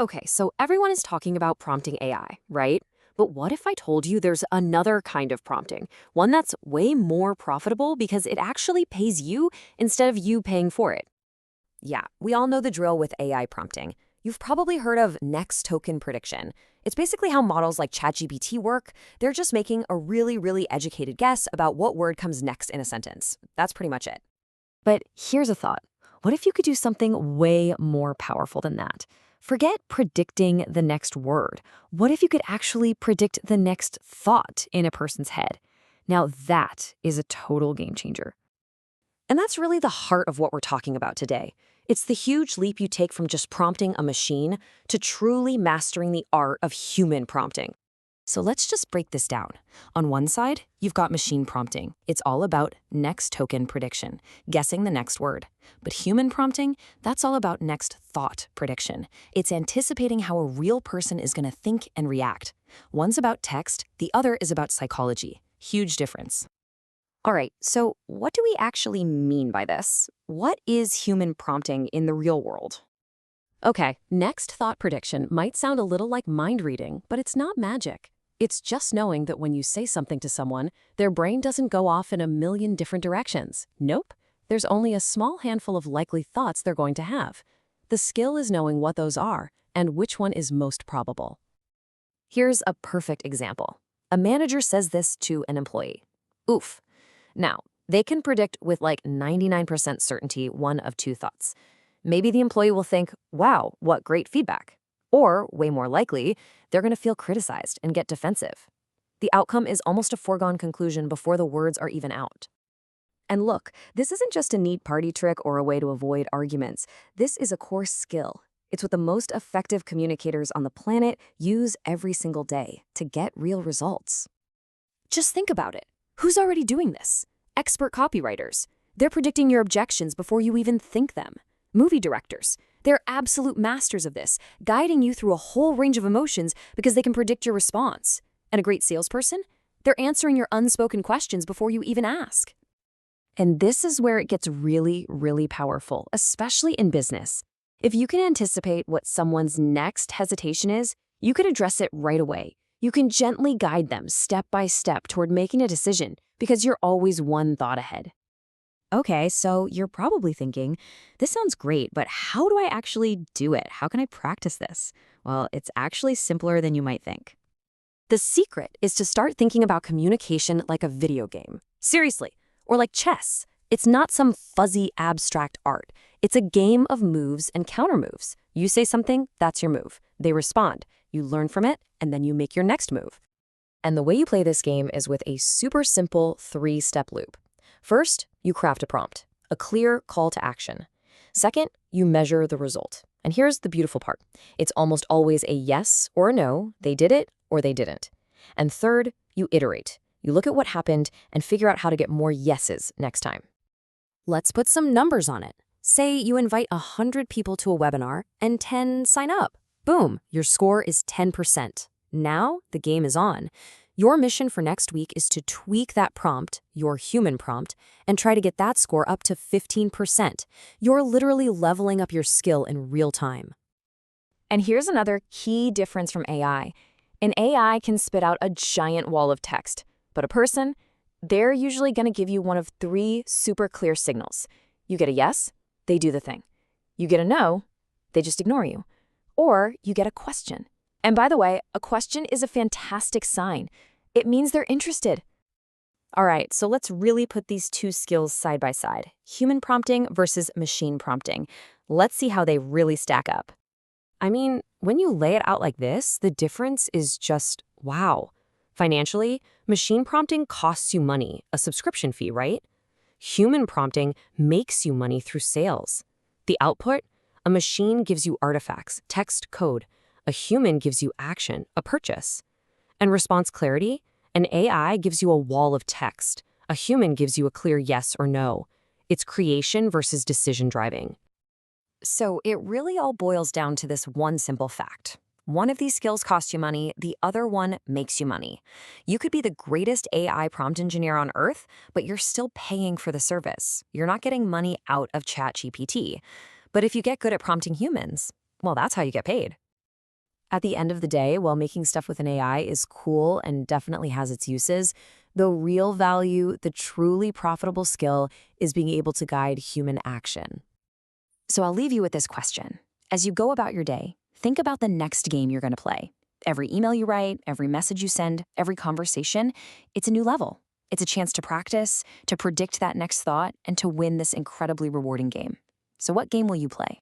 Okay, so everyone is talking about prompting AI, right? But what if I told you there's another kind of prompting, one that's way more profitable because it actually pays you instead of you paying for it? Yeah, we all know the drill with AI prompting. You've probably heard of next token prediction. It's basically how models like ChatGPT work. They're just making a really educated guess about what word comes next in a sentence. That's pretty much it. But here's a thought. What if you could do something way more powerful than that? Forget predicting the next word. What if you could actually predict the next thought in a person's head? Now that is a total game changer. And that's really the heart of what we're talking about today. It's the huge leap you take from just prompting a machine to truly mastering the art of human prompting. So let's just break this down. On one side, you've got machine prompting. It's all about next token prediction, guessing the next word. But human prompting, that's all about next thought prediction. It's anticipating how a real person is going to think and react. One's about text, the other is about psychology. Huge difference. All right, so what do we actually mean by this? What is human prompting in the real world? Okay, next thought prediction might sound a little like mind reading, but it's not magic. It's just knowing that when you say something to someone, their brain doesn't go off in a million different directions. Nope. There's only a small handful of likely thoughts they're going to have. The skill is knowing what those are and which one is most probable. Here's a perfect example. A manager says this to an employee. Oof. Now, they can predict with like 99% certainty one of two thoughts. Maybe the employee will think, wow, what great feedback. Or, way more likely, they're going to feel criticized and get defensive. The outcome is almost a foregone conclusion before the words are even out. And look, this isn't just a neat party trick or a way to avoid arguments. This is a core skill. It's what the most effective communicators on the planet use every single day to get real results. Just think about it. Who's already doing this? Expert copywriters. They're predicting your objections before you even think them. Movie directors. They're absolute masters of this, guiding you through a whole range of emotions because they can predict your response. And a great salesperson? They're answering your unspoken questions before you even ask. And this is where it gets really powerful, especially in business. If you can anticipate what someone's next hesitation is, you can address it right away. You can gently guide them step by step toward making a decision because you're always one thought ahead. Okay, so you're probably thinking, this sounds great, but how do I actually do it? How can I practice this? Well, it's actually simpler than you might think. The secret is to start thinking about communication like a video game. Seriously, or like chess. It's not some fuzzy abstract art. It's a game of moves and countermoves. You say something, that's your move. They respond. You learn from it, and then you make your next move. And the way you play this game is with a super simple 3-step loop. First, you craft a prompt, a clear call to action. Second, you measure the result. And here's the beautiful part. It's almost always a yes or a no, they did it or they didn't. And third, you iterate. You look at what happened and figure out how to get more yeses next time. Let's put some numbers on it. Say you invite 100 people to a webinar and 10 sign up. Boom, your score is 10%. Now the game is on. Your mission for next week is to tweak that prompt, your human prompt, and try to get that score up to 15%. You're literally leveling up your skill in real time. And here's another key difference from AI. An AI can spit out a giant wall of text, but a person, they're usually going to give you one of 3 super clear signals. You get a yes, they do the thing. You get a no, they just ignore you. Or you get a question. And by the way, a question is a fantastic sign. It means they're interested. All right, so let's really put these 2 skills side by side. Human prompting versus machine prompting. Let's see how they really stack up. I mean, when you lay it out like this, the difference is just wow. Financially, machine prompting costs you money, a subscription fee, right? Human prompting makes you money through sales. The output? A machine gives you artifacts, text, code. A human gives you action, a purchase. And response clarity? An AI gives you a wall of text. A human gives you a clear yes or no. It's creation versus decision driving. So it really all boils down to this one simple fact. One of these skills costs you money, the other one makes you money. You could be the greatest AI prompt engineer on earth, but you're still paying for the service. You're not getting money out of ChatGPT. But if you get good at prompting humans, well, that's how you get paid. At the end of the day, while making stuff with an AI is cool and definitely has its uses, the real value, the truly profitable skill, is being able to guide human action. So I'll leave you with this question. As you go about your day, think about the next game you're going to play. Every email you write, every message you send, every conversation, it's a new level. It's a chance to practice, to predict that next thought, and to win this incredibly rewarding game. So what game will you play?